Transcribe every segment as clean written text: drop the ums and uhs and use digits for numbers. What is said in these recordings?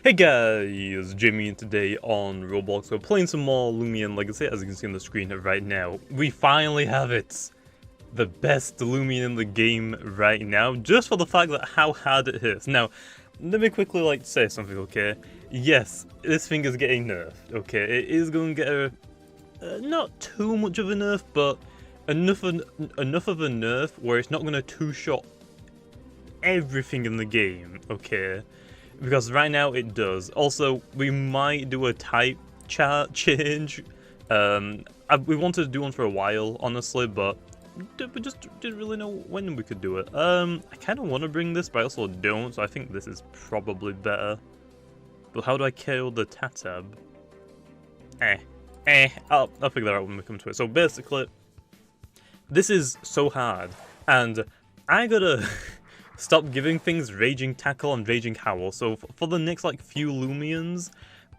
Hey guys, Jamiy, and today on Roblox we're playing some more Loomian Legacy. As you can see on the screen right now, we finally have it! The best Loomian in the game right now, just for the fact that how hard it hits. Now, let me quickly say something, okay? Yes, this thing is getting nerfed, okay? It is going to get a not too much of a nerf, but enough of a nerf where it's not going to two-shot everything in the game, okay? Because right now it does. Also, we might do a type chart change. We wanted to do one for a while, honestly, but we just didn't really know when we could do it. I kind of want to bring this, but I also don't, so I think this is probably better. But how do I kill the Tatab? I'll figure that out when we come to it. So basically, this is so hard, and I gotta stop giving things Raging Tackle and Raging Howl. So for the next few Loomians,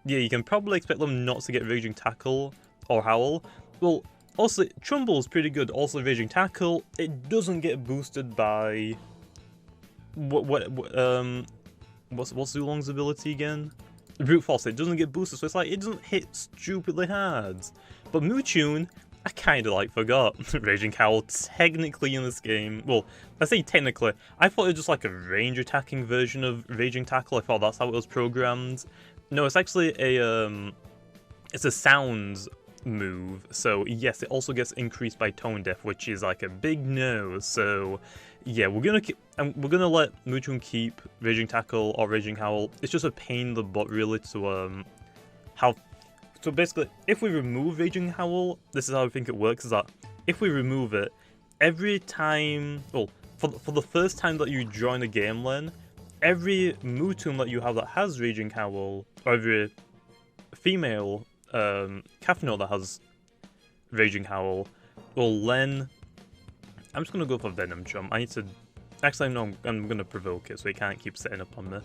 yeah, you can probably expect them not to get Raging Tackle or Howl. Well, also Trumble's pretty good. Also Raging Tackle, it doesn't get boosted by what's Zulong's ability again? Brute Force. It doesn't get boosted, so it's like it doesn't hit stupidly hard. But MOOTUNE, I kinda forgot Raging Howl technically in this game. Well, I say technically, I thought it was just like a range attacking version of Raging Tackle. I thought that's how it was programmed. No, it's actually it's a sounds move. So yes, it also gets increased by tone deaf, which is like a big no. So yeah, we're gonna let MOOTUNE keep Raging Tackle or Raging Howl. It's just a pain in the butt really to So basically, if we remove Raging Howl, this is how I think it works, is that if we remove it, every time, well, for the first time that you join a game lane, every MOOTUNE that you have that has Raging Howl, or every female Cathno that has Raging Howl, will then, I'm just going to go for Venom Jump. I need to, actually no, I'm going to provoke it so he can't keep setting up on me.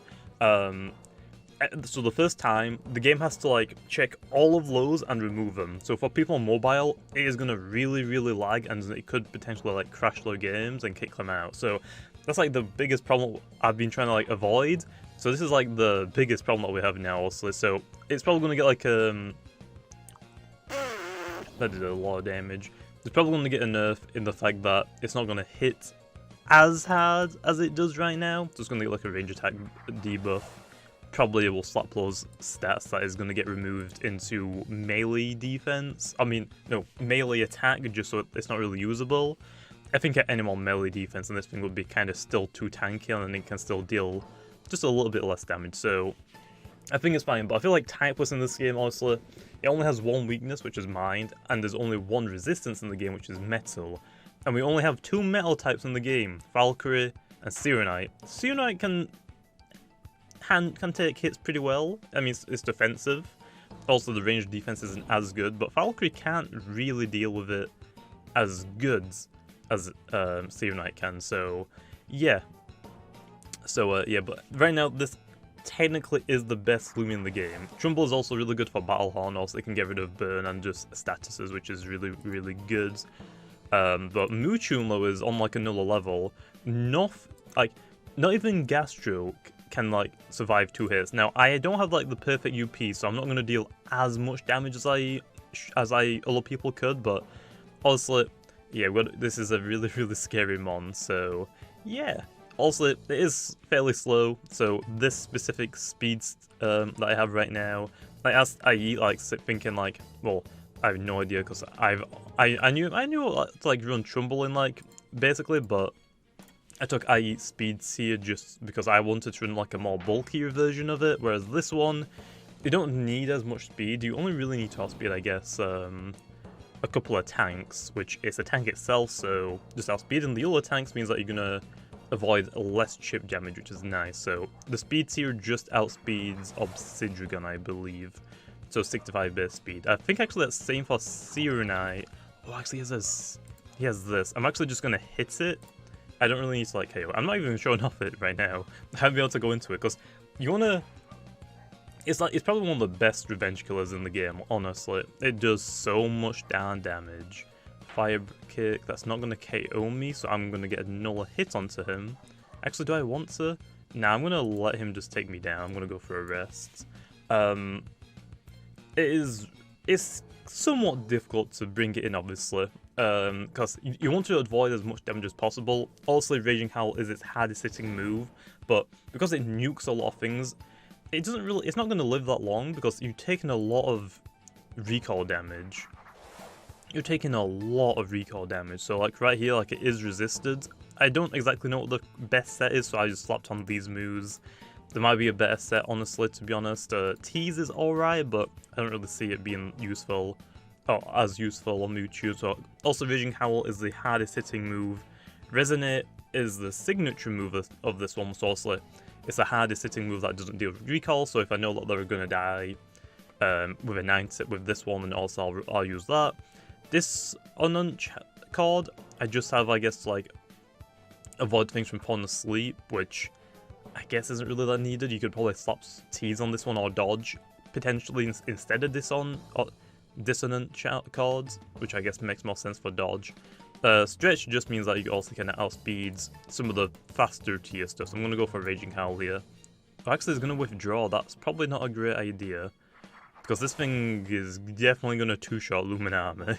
So the first time, the game has to check all of those and remove them. So for people on mobile, it is gonna really lag, and it could potentially crash their games and kick them out. So that's the biggest problem I've been trying to avoid. So this is the biggest problem that we have now also. So it's probably gonna get that did a lot of damage. It's probably gonna get a nerf in the fact that it's not gonna hit as hard as it does right now. So it's gonna get a range attack debuff. Probably will slap those stats that is going to get removed into melee defense. I mean, no, melee attack, just so it's not really usable. I think at any more melee defense, and this thing would be kind of still too tanky, and then it can still deal just a little bit less damage. So I think it's fine, but I feel like typeless in this game, honestly, it only has one weakness, which is mind, and there's only one resistance in the game, which is metal. And we only have two metal types in the game, Valkyrie and Serenite. Serenite can take hits pretty well. I mean, it's defensive. Also, the range defense isn't as good, but Valkyrie can't really deal with it as good as Serenite can. So, yeah. So, yeah, but right now, this technically is the best Loomian in the game. Trumbull is also really good for Battle Horn. Also, it can get rid of burn and just statuses, which is really good. But MOOTUNE, though, is on another level. Not even Gasstroke can survive 2 hits. Now I don't have the perfect UP, so I'm not going to deal as much damage as other people could, but honestly, yeah, this is a really scary mon, so yeah. Also, it is fairly slow, so this specific speed that I have right now, I eat thinking well, I have no idea, because I knew to run Trumbull in basically, but I took IE speeds here just because I wanted to run a more bulkier version of it, whereas this one, you don't need as much speed. You only really need to outspeed, I guess, a couple of tanks, which is a tank itself, so just outspeeding the other tanks means that you're gonna avoid less chip damage, which is nice. So the speed tier just outspeeds Obsidian, I believe. So 65 base speed. I think actually that's same for Serenite. Oh, actually he has this. I'm actually just gonna hit it. I don't really need to KO. I'm not even showing off it right now. I haven't been able to go into it because you wanna. It's probably one of the best revenge killers in the game. Honestly, it does so much down damage. Fire kick. That's not gonna KO me, so I'm gonna get another hit onto him. Actually, do I want to? Now I'm gonna let him just take me down. I'm gonna go for a rest. It's somewhat difficult to bring it in, obviously, because you want to avoid as much damage as possible. Also, Raging Howl is its hardest hitting move, but because it nukes a lot of things, it's not going to live that long because you've taken a lot of recoil damage. You're taking a lot of recoil damage, so like right here, like it is resisted. I don't exactly know what the best set is, so I just slapped on these moves. There might be a better set, honestly, to be honest. Tease is alright, but I don't really see it being useful, or as useful on MOOTUNE. So also, Raging Howl is the hardest hitting move. Resonate is the signature move of this one, so also it's the hardest hitting move that doesn't deal with recoil. So if I know that they're gonna die with a 9-tip with this one, then also I'll use that. This Ununch card, I just have, I guess, like avoid things from falling asleep, which I guess isn't really that needed. You could probably slap Tease on this one or dodge potentially instead of dissonant cards, which I guess makes more sense for dodge. Stretch just means that you also can outspeed some of the faster tier stuff. So I'm gonna go for Raging Howl here. Actually, it's gonna withdraw. That's probably not a great idea, because this thing is definitely gonna two-shot Loomian armor.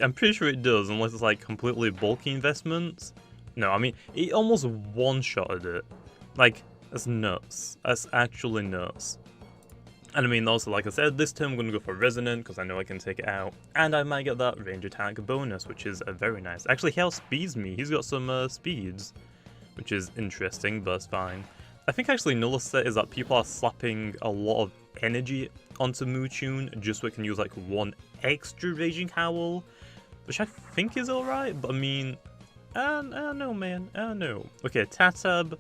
I'm pretty sure it does, unless it's like completely bulky investments. No, I mean, it almost one-shotted it. Like, that's nuts. That's actually nuts. And I mean, also, like I said, this turn I'm going to go for Resonant, because I know I can take it out. And I might get that range attack bonus, which is very nice. Actually, he outspeeds me. He's got some speeds, which is interesting, but it's fine. I think actually another set is that people are slapping a lot of energy onto MOOTUNE, just so it can use like one extra Raging Howl, which I think is alright, but I mean, I don't know, man. I don't know. Okay, Tatab.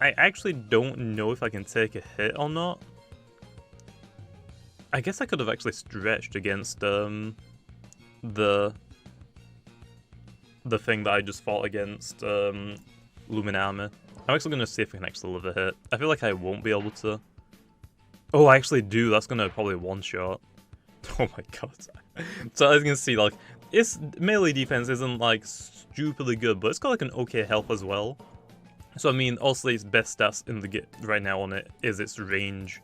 I actually don't know if I can take a hit or not. I guess I could have actually stretched against the thing that I just fought against, Loomian armor. I'm actually going to see if I can actually live a hit. I feel like I won't be able to. Oh, I actually do. That's going to probably one-shot. Oh my god. So as you can see, like, its melee defense isn't like stupidly good, but it's got like an okay health as well. So I mean, also its best stats in the game right now on it is its range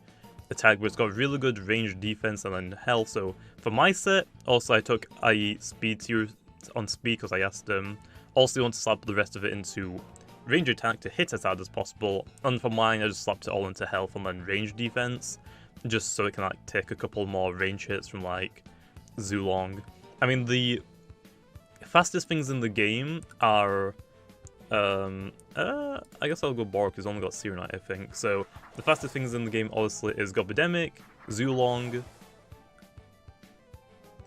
attack, but it's got really good range defense and then health. So for my set, also I took IE speed tier on speed because I asked them. Also, you want to slap the rest of it into range attack to hit as hard as possible. And for mine, I just slapped it all into health and then range defense, just so it can like take a couple more range hits from like Zulong. I mean, the fastest things in the game are I guess I'll go Bork, because he's only got Serenite, I think. So the fastest things in the game obviously is Gobidemic, Zulong,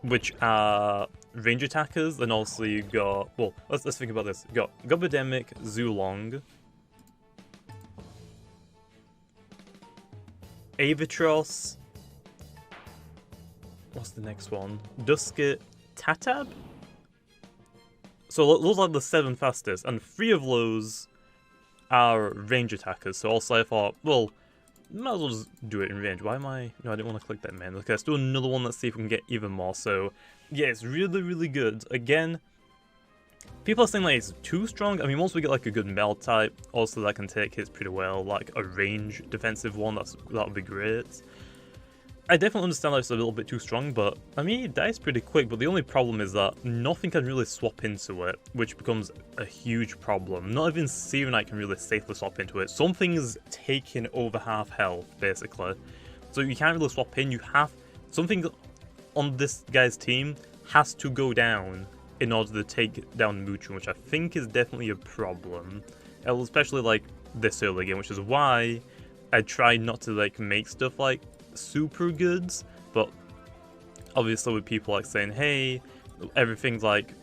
which are range attackers. Then also you got, well, let's think about this. You got Gobidemic, Zulong, Avatros. What's the next one? Dusket, Tatab? So those are the 7 fastest, and 3 of those are range attackers. So also I thought, well, might as well just do it in range. Why am I... No, I didn't want to click that, man. Okay, let's do another one. Let's see if we can get even more. So, yeah, it's really, really good. Again, people are saying like it's too strong. I mean, once we get like a good meld type, also that can take hits pretty well, like a range defensive one, that would be great. I definitely understand that it's a little bit too strong, but I mean, it dies pretty quick, but the only problem is that nothing can really swap into it, which becomes a huge problem. Not even Serenite can really safely swap into it. Something is taking over half health, basically. So you can't really swap in, something on this guy's team has to go down in order to take down MOOTUNE, which I think is definitely a problem. Especially like this early game, which is why I try not to like make stuff like super goods, but obviously with people like saying, hey, everything's like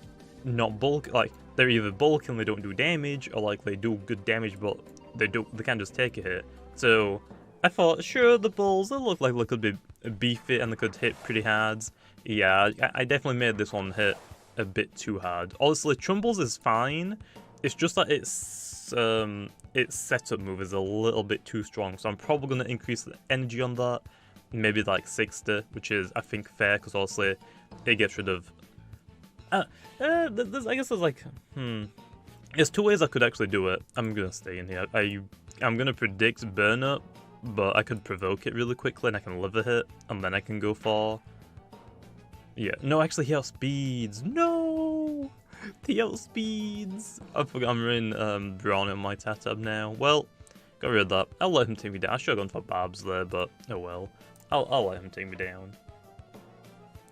not bulk, like they're either bulk and they don't do damage, or like they do good damage but they can't just take a hit. So I thought, sure, the balls, they look like they could be beefy and they could hit pretty hard. Yeah, I definitely made this one hit a bit too hard. Honestly, Trumbles is fine, it's just that its setup move is a little bit too strong, so I'm probably going to increase the energy on that, maybe like 60, which is, I think, fair, because obviously it gets rid of... I guess there's like, there's 2 ways I could actually do it. I'm going to stay in here. I'm gonna predict burn up, but I could provoke it really quickly and I can live a hit, and then I can go for... Yeah, no, actually he outspeeds. No! He outspeeds! I forgot I'm running Brawn on my Tatab now. Well, got rid of that. I'll let him take me down. I should have gone for Babs there, but oh well. I'll let him take me down.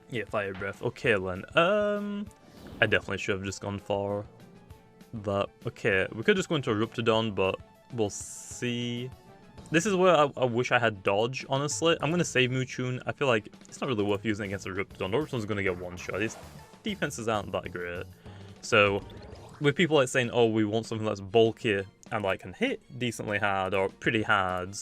Yeah, Fire Breath. Okay then. I definitely should have just gone for that. Okay, we could just go into Eruptodon, but we'll see. This is where I wish I had Dodge, honestly. I'm going to save MOOTUNE. I feel like it's not really worth using against Eruptodon. Eruptodon's going to get one shot. His defenses aren't that great. So, with people like saying, oh, we want something that's bulky and like can hit decently hard or pretty hard,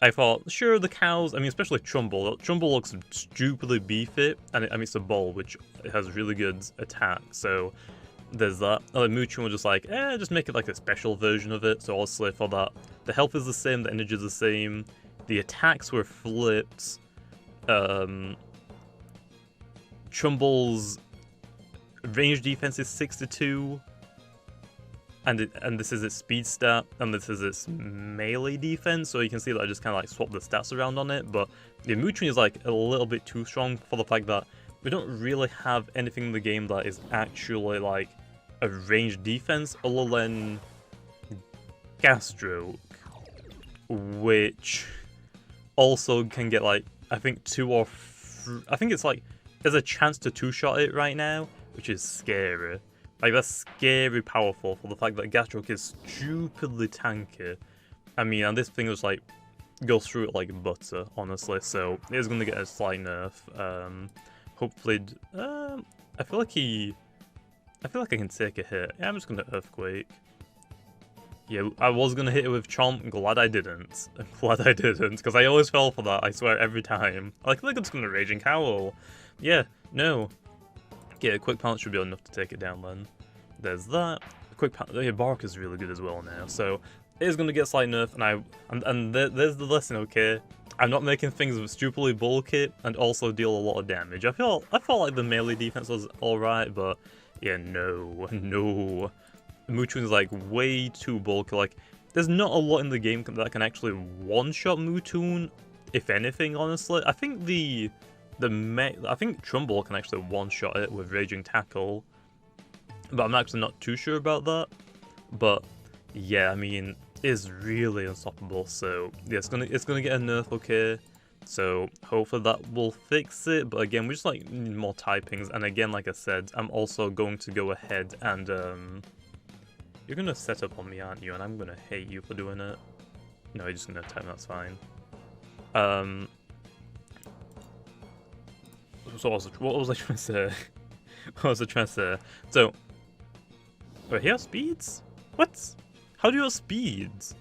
I thought, sure, the cows, I mean, especially Trumbull. Trumbull looks stupidly beefy, and I mean, it's a ball, which has really good attack, so there's that. MOOTUNE was just like, just make it like a special version of it, so honestly, for that, the health is the same, the energy is the same, the attacks were flipped, Trumbull's range defense is 62, and this is its speed stat, and this is its melee defense, so you can see that I just kind of like swap the stats around on it, but the MOOTUNE is like a little bit too strong for the fact that we don't really have anything in the game that is actually like a ranged defense other than Gastroke, which also can get like, I think I think it's like, there's a chance to two-shot it right now, which is scary. Like, that's scary powerful for the fact that Gastroke is stupidly tanky. I mean, and this thing was like, goes through it like butter, honestly, so it is going to get a slight nerf. Hopefully, I feel like I can take a hit. Yeah, I'm just going to Earthquake. Yeah, I was going to hit it with Chomp, glad I didn't. I'm glad I didn't, because I always fell for that, I swear, every time. I feel like I'm just going to Raging Howl. Yeah, no. Yeah, Quick Pounce should be enough to take it down then. There's that. Quick Pounce, yeah, Bark is really good as well now, so it is going to get slight nerf, and there's the lesson, okay? I'm not making things stupidly bulky and also deal a lot of damage. I felt like the melee defense was alright, but yeah, no. MOOTUNE is like way too bulky. Like, there's not a lot in the game that can actually one-shot MOOTUNE, if anything, honestly. I think I think Trumbull can actually one-shot it with Raging Tackle, but I'm actually not too sure about that. But yeah, I mean, it's really unstoppable. So yeah, it's gonna get a nerf, okay. So hopefully that will fix it. But again, we just like need more typings. And again, like I said, I'm also going to go ahead and you're gonna set up on me, aren't you? And I'm gonna hate you for doing it. No, you're just gonna type. That's fine. So what was I trying to say? What was I trying to say? So, wait, he has speeds? What? How do you have speeds?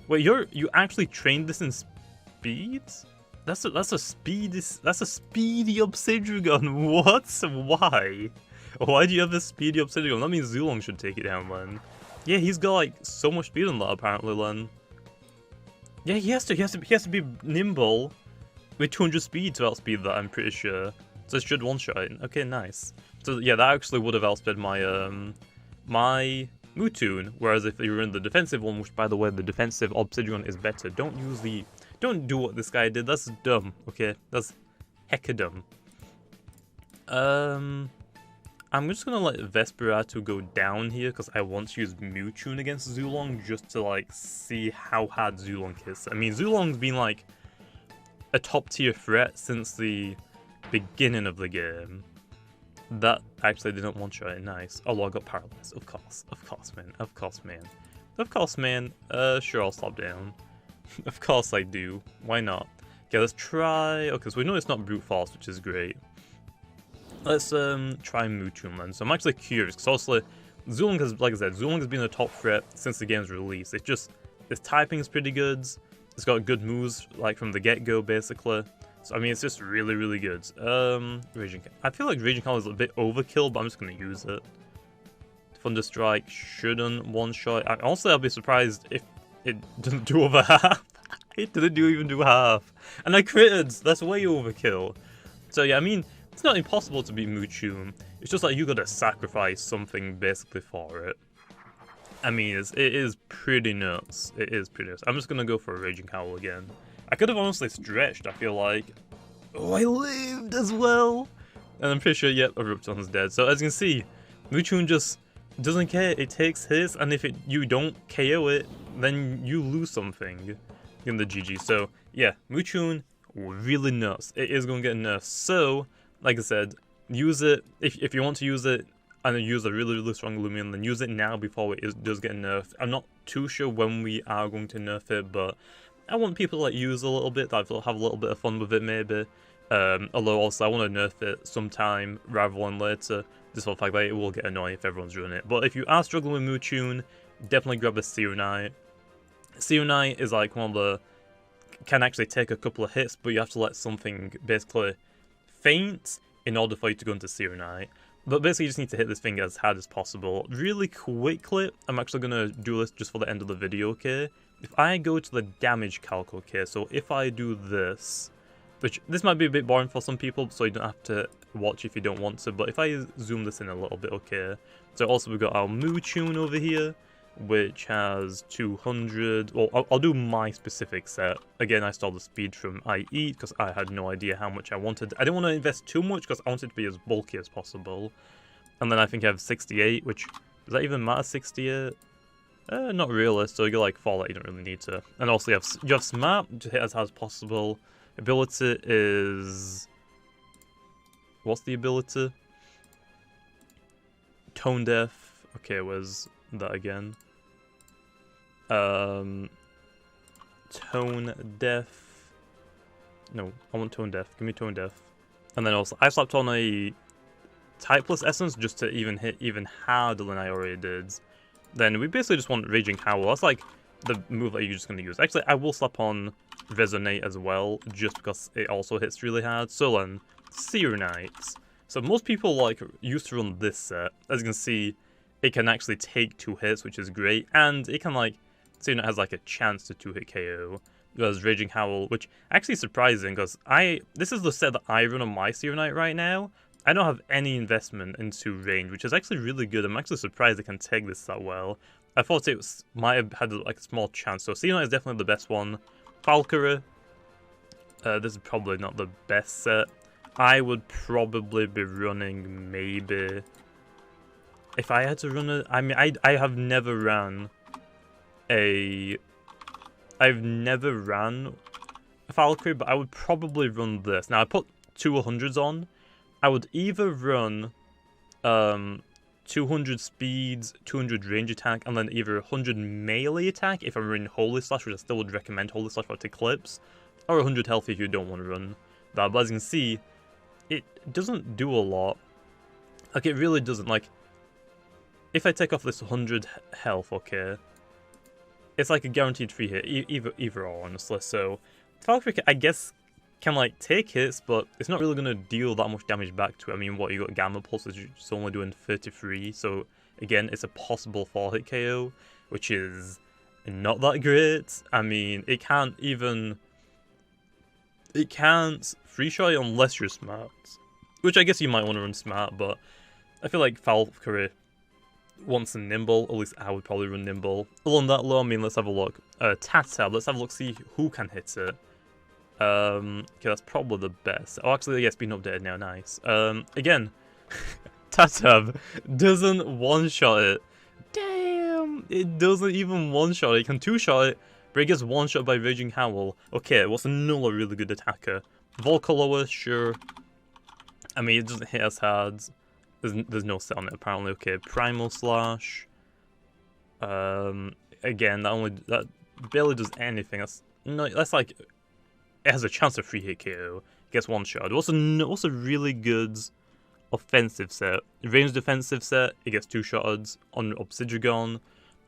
Wait, you actually trained this in speeds? That's a speedy Obsidian. What? Why? Why do you have a speedy Obsidian? That means Zulong should take it down, Len. Yeah, he's got like so much speed on that apparently, Len. Yeah, he has to be nimble with 200 speed to outspeed that, I'm pretty sure. So it should one-shot it. Okay, nice. So yeah, that actually would have outsped my my MOOTUNE, whereas if you were in the defensive one, which by the way, the defensive Obsidian is better. Don't do what this guy did. That's dumb. Okay, that's hecka dumb. I'm just gonna let Vesperatu go down here because I want to use MOOTUNE against Zulong just to like see how hard Zulong is. I mean, Zulong's been like a top tier threat since the beginning of the game. That actually didn't one-shot it. Nice. Oh, I got paralyzed. Of course, man. Sure, I'll stop down. Of course I do. Why not? Okay, let's try. Okay, so we know it's not brute force, which is great. Let's try MOOTUNE then. So I'm actually curious because obviously Zulong has, like I said, Zulong has been a top threat since the game's release. It's just its typing is pretty good. It's got good moves like from the get-go basically. So I mean, it's just really, really good. Raging. I feel like Raging Call is a bit overkill, but I'm just gonna use it. Thunder Strike shouldn't one-shot. Honestly, I'll be surprised if it doesn't do over half. It didn't even do half, and I critted. That's way overkill. So yeah, I mean, it's not impossible to beat MOOTUNE. It's just like you gotta sacrifice something basically for it. I mean, it is pretty nuts. It is pretty nuts. I'm just gonna go for a Raging Howl again. I could have honestly stretched, I feel like. Oh, I lived as well! And I'm pretty sure, yep, Eruption's dead. So as you can see, MOOTUNE just doesn't care. It takes hits, and if you don't KO it, then you lose something in the GG. So yeah, MOOTUNE, really nuts. It is going to get nerfed. So, like I said, use it. If you want to use it, and use a really, really strong Loomian, then use it now before it does get nerfed. I'm not too sure when we are going to nerf it, but I want people to like use a little bit, that have a little bit of fun with it maybe. Although also I want to nerf it sometime rather than later, just for the fact that it will get annoying if everyone's doing it. But if you are struggling with MOOTUNE, definitely grab a Serenite. Serenite is like one of the, can actually take a couple of hits, but you have to let something basically faint in order for you to go into Serenite. But basically you just need to hit this thing as hard as possible. Really quickly, I'm actually going to do this just for the end of the video, okay? If I go to the damage calc, okay, so if I do this, which this might be a bit boring for some people, so you don't have to watch if you don't want to, but if I zoom this in a little bit, okay. So also we've got our MOOTUNE over here, which has 200, well, I'll do my specific set. Again, I stole the speed from IE, because I had no idea how much I wanted. I didn't want to invest too much, because I wanted to be as bulky as possible. And then I think I have 68, which, does that even matter, 68? Not really, so you get like fall that you don't really need to. And also you have Smart to hit as hard as possible. Ability is... What's the ability? Tone Deaf. Okay, where's that again? Tone Deaf. No, I want Tone Deaf. Give me Tone Deaf. And then also, I slapped on a Type Plus Essence just to even hit even harder than I already did. Then we basically just want Raging Howl. That's like the move that you're just going to use. Actually, I will slap on Resonate as well, just because it also hits really hard. So then, Serenite. So most people like used to run this set. As you can see, it can actually take 2 hits, which is great. And it can like, Serenite has like a chance to 2-hit KO. Whereas Raging Howl, which actually is surprising, because this is the set that I run on my Serenite right now. I don't have any investment into range, which is actually really good. I'm actually surprised I can take this that well. I thought it might have had like a small chance. So Serenite is definitely the best one. Valkyrie. This is probably not the best set. I would probably be running maybe... If I had to run it... I mean, I have never ran a... I've never ran a Valkyrie, but I would probably run this. Now, I put 200s on. I would either run 200 speeds, 200 range attack, and then either 100 melee attack if I'm running Holy Slash, which I still would recommend Holy Slash for Eclipse, or 100 health if you don't want to run that. But as you can see, it doesn't do a lot. Like, it really doesn't. Like, if I take off this 100 health, okay, it's like a guaranteed free hit, either or, honestly. So, Valkyrie, I guess, can like take hits, but it's not really going to deal that much damage back to it. I mean, what, you got Gamma Pulse, is just only doing 33, so again, it's a possible 4-hit KO, which is not that great. I mean, it can't free-shot it unless you're Smart, which I guess you might want to run Smart, but I feel like Valkyrie wants a Nimble. At least I would probably run Nimble. Along that low, I mean, let's have a look. Tatab, let's have a look, see who can hit it. Okay, that's probably the best. Oh, actually, yeah, it's been updated now, nice. Again, Tatab doesn't one-shot it. Damn! It doesn't even one-shot it. It can two-shot it, but it gets one-shot by Raging Howl. Okay, what's another really good attacker? Volcaloa, sure. I mean, it doesn't hit as hard. There's no set on it, apparently. Okay, Primal Slash. Again, that barely does anything. That's like... It has a chance of 3-hit KO. It gets one-shot. What's a really good offensive set? Ranged defensive set, it gets 2-shots on Obsidian.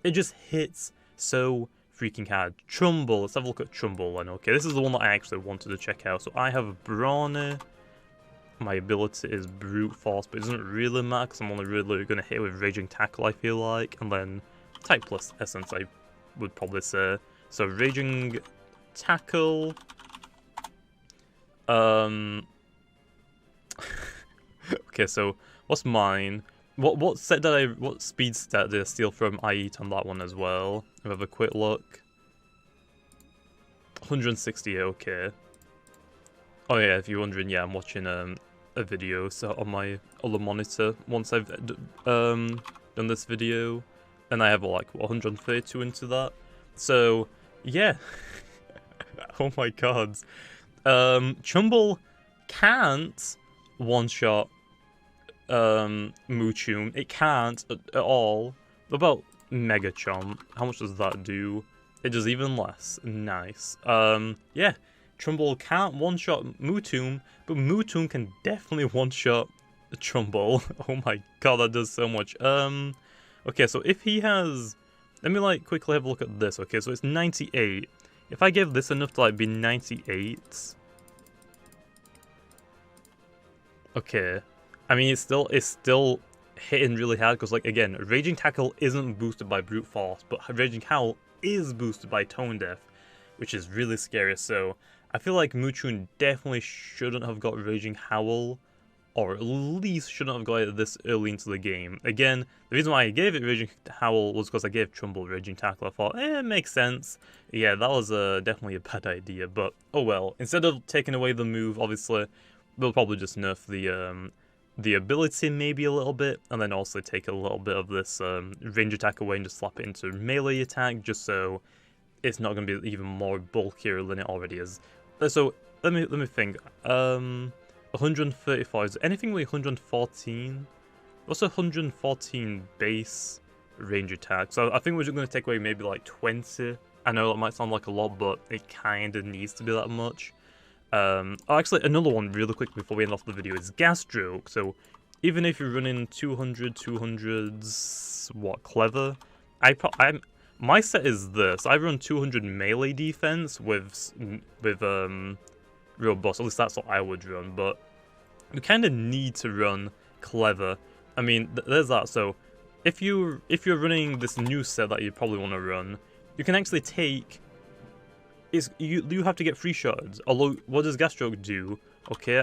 It just hits so freaking hard. Trumbull, let's have a look at Trumbull then. Okay, this is the one that I actually wanted to check out. So I have Brawny. My ability is Brute Force, but it doesn't really matter because I'm only really going to hit with Raging Tackle, I feel like. And then Type Plus Essence, I would probably say. So Raging Tackle... Okay, so what's mine? What speed stat did I steal from IEAT on that one as well? We have a quick look. 160, okay. Oh yeah, if you're wondering, yeah, I'm watching a video so on my other monitor once I've done this video, and I have like 132 into that. So yeah. Oh my god. Chumble can't one-shot MOOTUNE. It can't at all. What about Mega Chomp? How much does that do? It does even less. Nice. Yeah. Trumbull can't one-shot MOOTUNE, but MOOTUNE can definitely one-shot Trumbull. Oh my god, that does so much. Okay, so if he has... Let me, like, quickly have a look at this. Okay, so it's 98. If I give this enough to, like, be 98... Okay. I mean, it's still hitting really hard, because, like, again, Raging Tackle isn't boosted by Brute Force, but Raging Howl is boosted by Tone Deaf, which is really scary, so... I feel like MOOTUNE definitely shouldn't have got Raging Howl, or at least shouldn't have got it this early into the game. Again, the reason why I gave it Raging Howl was because I gave Trumbull Raging Tackle. I thought, it makes sense. Yeah, that was definitely a bad idea, but oh well. Instead of taking away the move, obviously, we'll probably just nerf the ability maybe a little bit, and then also take a little bit of this range attack away and just slap it into melee attack, just so it's not going to be even more bulkier than it already is. So let me think. 134. Is there anything with 114? What's 114 base range attack? So I think we're just going to take away maybe like 20. I know that might sound like a lot, but it kind of needs to be that much. Oh, actually, another one really quick before we end off the video is Gas Stroke. So even if you're running 200s, what, Clever? My set is this. I run 200 melee defense with Robust. At least that's what I would run. But you kind of need to run Clever. I mean, there's that. So if you're running this new set that you probably want to run, you can actually take. You have to get 3 shards. Although, what does Gas Stroke do? Okay,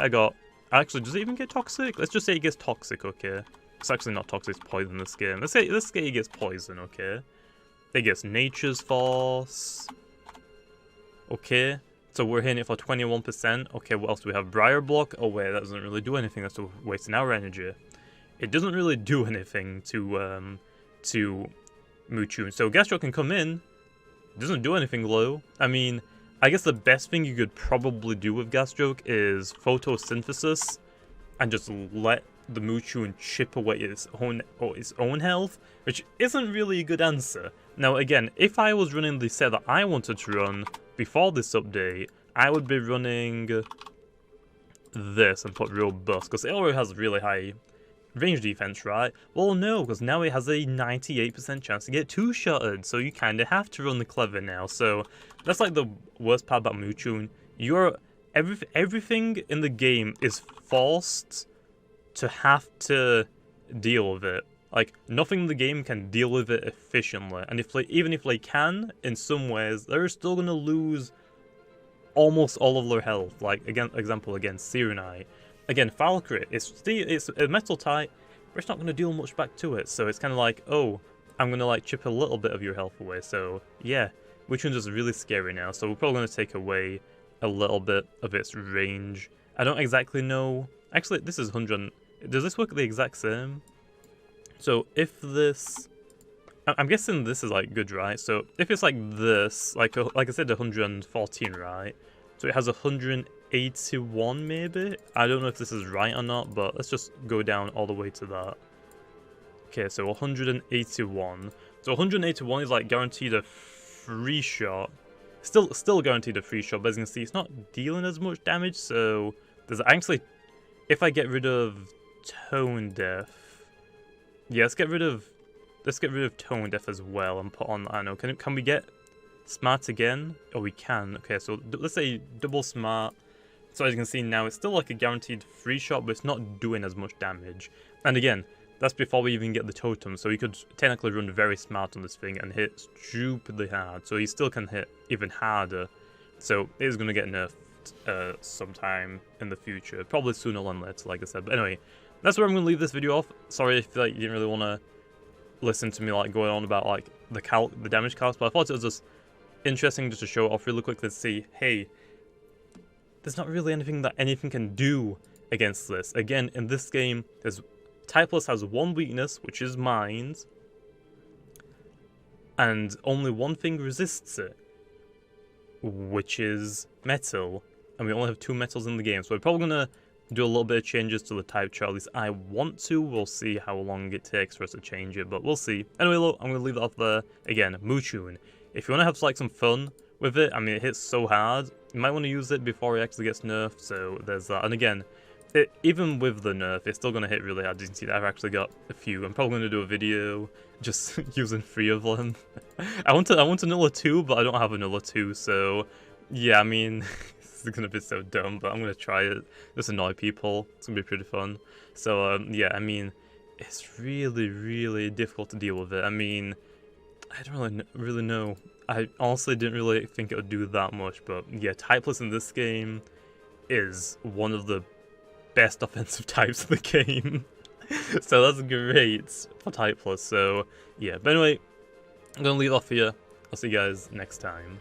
actually, does it even get toxic? Let's just say it gets toxic. Okay, it's actually not toxic. It's poison in this game. Let's say it gets poison. Okay. It gets Nature's Force. Okay. So we're hitting it for 21%. Okay, what else do we have? Briar Block. Oh wait, that doesn't really do anything. That's wasting our energy. It doesn't really do anything to MOOTUNE. So Gas Stroke can come in. It doesn't do anything low. I mean, I guess the best thing you could probably do with Gas Stroke is Photosynthesis and just let the MOOTUNE chip away its own health, which isn't really a good answer. Now again, if I was running the set that I wanted to run before this update, I would be running this and put Robust, because it already has really high range defense, right? Well no, because now it has a 98% chance to get 2-shotted, so you kind of have to run the Clever now. So that's like the worst part about MOOTUNE. Everything in the game is forced to have to deal with it. Like, nothing in the game can deal with it efficiently. And even if they can, in some ways, they're still going to lose almost all of their health. Like, example against Serenite. Again, Valkyrie, it's a metal type, but it's not going to deal much back to it. So it's kind of like, oh, I'm going to like chip a little bit of your health away. So yeah, which one's just really scary now. So we're probably going to take away a little bit of its range. I don't exactly know. Actually, this is 100. Does this work the exact same? So if this, I'm guessing this is like good, right? So if it's like this, like I said, 114, right? So it has 181 maybe? I don't know if this is right or not, but let's just go down all the way to that. Okay, so 181. So 181 is like guaranteed a free shot. Still guaranteed a free shot, but as you can see, it's not dealing as much damage. So there's actually, if I get rid of Tone Deaf, yeah, let's get rid of Tone Deaf as well and put on, I don't know, can we get Smart again? Oh, we can. Okay, so let's say double Smart. So as you can see now, it's still like a guaranteed free shot, but it's not doing as much damage. And again, that's before we even get the totem, so he could technically run very smart on this thing and hit stupidly hard, so he still can hit even harder. So it is going to get nerfed sometime in the future, probably sooner than later, like I said. But anyway, that's where I'm gonna leave this video off. Sorry if like you didn't really want to listen to me like going on about like the damage calcs, but I thought it was just interesting just to show it off really quickly to see, hey, there's not really anything that anything can do against this. Again, in this game, Typhus has one weakness, which is mines, and only one thing resists it, which is metal, and we only have 2 metals in the game, so we're probably gonna do a little bit of changes to the type chart. At least I want to. We'll see how long it takes for us to change it, but we'll see. Anyway, look, I'm gonna leave it off there. Again, MOOTUNE. If you want to have like some fun with it, I mean, it hits so hard, you might want to use it before it actually gets nerfed, so there's that. And again, even with the nerf, it's still going to hit really hard. As you can see that I've actually got a few. I'm probably going to do a video just using 3 of them. I want another 2, but I don't have another 2, so yeah, I mean, this is going to be so dumb, but I'm going to try it. Just annoy people. It's going to be pretty fun. So yeah, I mean, it's really, really difficult to deal with it. I mean, I don't really know. I honestly didn't really think it would do that much, but yeah, Typhus in this game is one of the best offensive types of the game. So that's great for Typhus. So yeah, but anyway, I'm gonna leave off here. I'll see you guys next time.